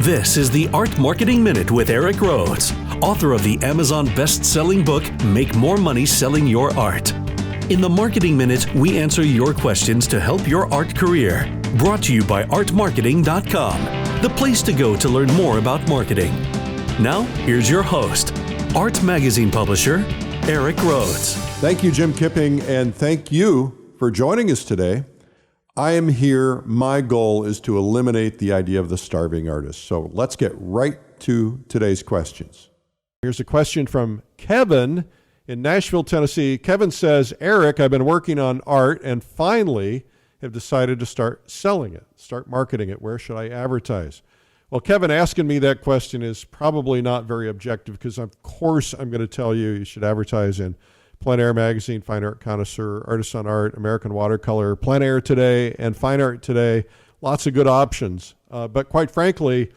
This is the Art Marketing Minute with Eric Rhoads, author of the Amazon best-selling book, Make More Money Selling Your Art. In the Marketing Minute, we answer your questions to help your art career. Brought to you by artmarketing.com, the place to go to learn more about marketing. Now, here's your host, Art Magazine publisher, Eric Rhoads. Thank you, Jim Kipping, and thank you for joining us today. I am here. My goal is to eliminate the idea of the starving artist. So let's get right to today's questions. Here's a question from Kevin in Nashville, Tennessee. Kevin says, Eric, I've been working on art and finally have decided to start selling it, start marketing it. Where should I advertise? Well, Kevin, asking me that question is probably not very objective because, of course, I'm going to tell you should advertise in Plein Air Magazine, Fine Art Connoisseur, Artists on Art, American Watercolor, Plein Air Today, and Fine Art Today. Lots of good options. But quite frankly,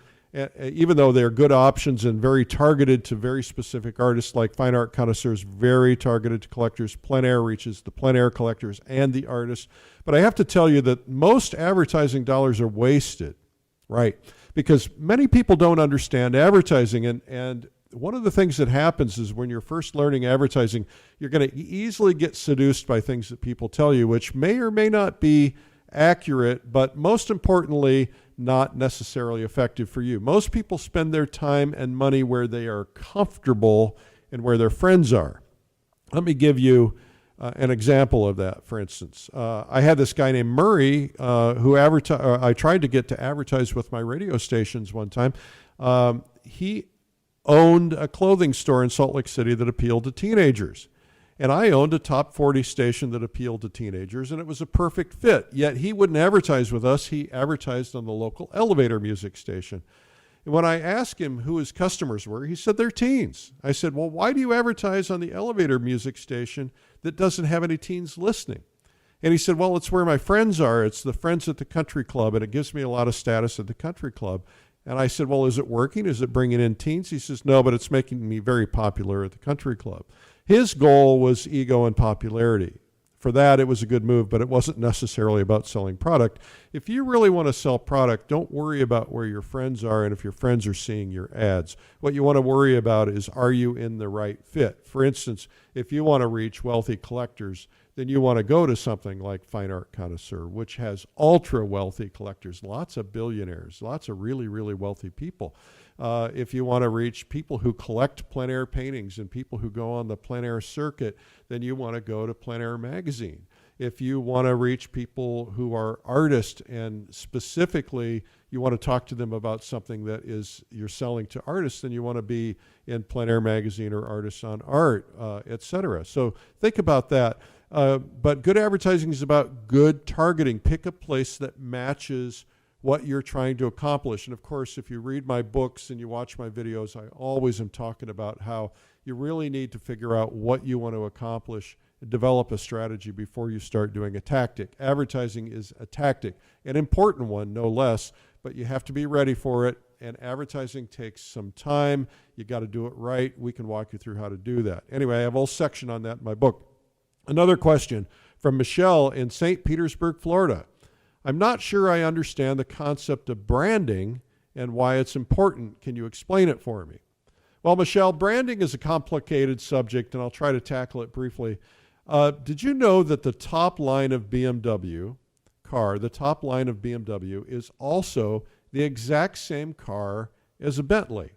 even though they're good options and very targeted to very specific artists, like Fine Art Connoisseur is very targeted to collectors, Plein Air reaches the Plein Air collectors and the artists. But I have to tell you that most advertising dollars are wasted, right? Because many people don't understand advertising, and one of the things that happens is when you're first learning advertising, you're going to easily get seduced by things that people tell you, which may or may not be accurate, but most importantly, not necessarily effective for you. Most people spend their time and money where they are comfortable and where their friends are. Let me give you an example of that. For instance, I had this guy named Murray who I tried to get to advertise with my radio stations one time. He owned a clothing store in Salt Lake City that appealed to teenagers. And I owned a top 40 station that appealed to teenagers, and it was a perfect fit. Yet he wouldn't advertise with us. He advertised on the local elevator music station. And when I asked him who his customers were, he said they're teens. I said, well, why do you advertise on the elevator music station that doesn't have any teens listening? And he said, well, it's where my friends are. It's the friends at the country club, and it gives me a lot of status at the country club. And I said, well, is it working? Is it bringing in teens? He says, no, but it's making me very popular at the country club. His goal was ego and popularity. For that, it was a good move, but it wasn't necessarily about selling product. If you really want to sell product, don't worry about where your friends are and if your friends are seeing your ads. What you want to worry about is, are you in the right fit? For instance, if you want to reach wealthy collectors, then you want to go to something like Fine Art Connoisseur, which has ultra wealthy collectors, lots of billionaires, lots of really, really wealthy people. If you want to reach people who collect plein air paintings and people who go on the plein air circuit, then you want to go to Plein Air Magazine. If you want to reach people who are artists and specifically you want to talk to them about something that is you're selling to artists, then you want to be in Plein Air Magazine or Artists on Art, etc. So think about that. But good advertising is about good targeting. Pick a place that matches what you're trying to accomplish. And of course, if you read my books and you watch my videos, I always am talking about how you really need to figure out what you want to accomplish and develop a strategy before you start doing a tactic. Advertising is a tactic, an important one, no less, but you have to be ready for it. And advertising takes some time. You got to do it right. We can walk you through how to do that. Anyway, I have a whole section on that in my book. Another question from Michelle in St. Petersburg, Florida. I'm not sure I understand the concept of branding and why it's important. Can you explain it for me? Well, Michelle, branding is a complicated subject, and I'll try to tackle it briefly. Did you know that the top line of BMW car, the top line of BMW, is also the exact same car as a Bentley?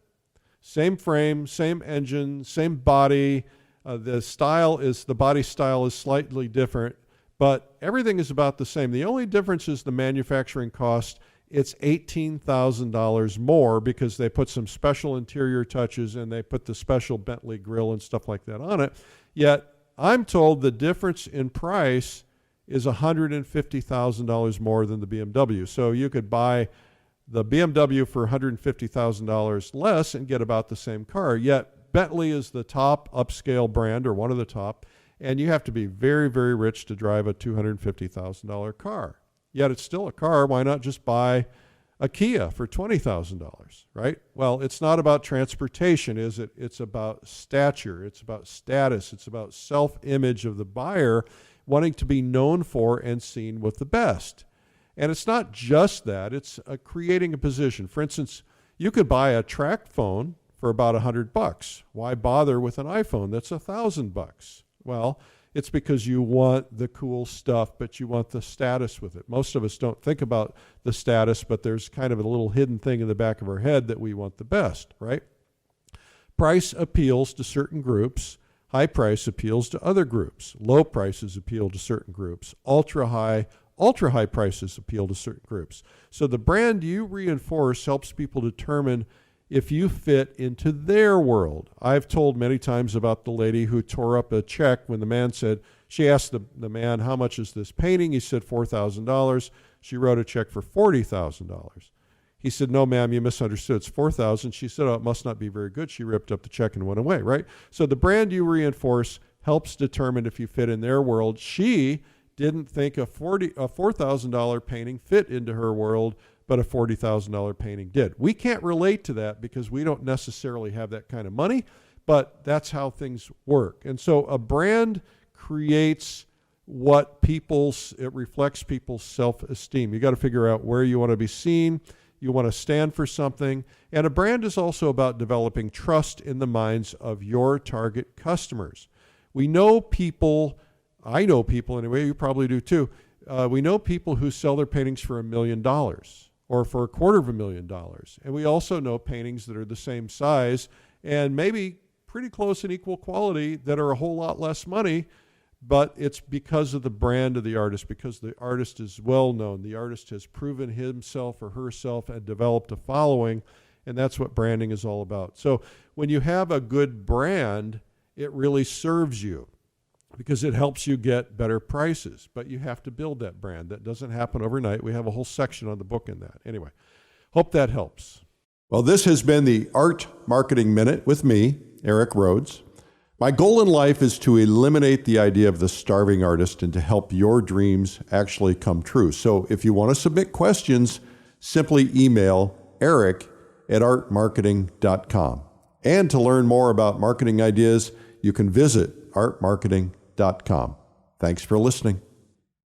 Same frame, same engine, same body. The body style is slightly different, but everything is about the same. The only difference is the manufacturing cost. It's $18,000 more because they put some special interior touches and they put the special Bentley grille and stuff like that on it. Yet I'm told the difference in price is $150,000 more than the BMW. So you could buy the BMW for $150,000 less and get about the same car. Yet Bentley is the top upscale brand, or one of the top, and you have to be very, very rich to drive a $250,000 car. Yet it's still a car. Why not just buy a Kia for $20,000, right? Well, it's not about transportation, is it? It's about stature. It's about status. It's about self-image of the buyer wanting to be known for and seen with the best. And it's not just that. It's creating a position. For instance, You could buy a track phone for about $100. Why bother with an iPhone that's $1,000? Well, it's because you want the cool stuff, but you want the status with it. Most of us don't think about the status, but there's kind of a little hidden thing in the back of our head that we want the best, right? Price appeals to certain groups. High price appeals to other groups. Low prices appeal to certain groups. Ultra high prices appeal to certain groups. So the brand you reinforce helps people determine if you fit into their world. I've told many times about the lady who tore up a check when the man said, she asked the man, how much is this painting? He said $4,000. She wrote a check for $40,000. He said, no, ma'am, you misunderstood. It's $4,000. She said, oh, it must not be very good. She ripped up the check and went away, right? So the brand you reinforce helps determine if you fit in their world. She didn't think a $4,000 painting fit into her world, but a $40,000 painting did. We can't relate to that because we don't necessarily have that kind of money, but that's how things work. And so a brand creates it reflects people's self-esteem. You got to figure out where you want to be seen. You want to stand for something. And a brand is also about developing trust in the minds of your target customers. We know people, I know people anyway, you probably do too. We know people who sell their paintings for $1 million or for $250,000. And we also know paintings that are the same size and maybe pretty close in equal quality that are a whole lot less money, but it's because of the brand of the artist, because the artist is well known. The artist has proven himself or herself and developed a following, and that's what branding is all about. So when you have a good brand, it really serves you because it helps you get better prices, but you have to build that brand. That doesn't happen overnight. We have a whole section on the book in that. Anyway, hope that helps. Well, this has been the Art Marketing Minute with me, Eric Rhoads. My goal in life is to eliminate the idea of the starving artist and to help your dreams actually come true. So if you want to submit questions, simply email eric@artmarketing.com. And to learn more about marketing ideas, you can visit artmarketing.com. Thanks for listening.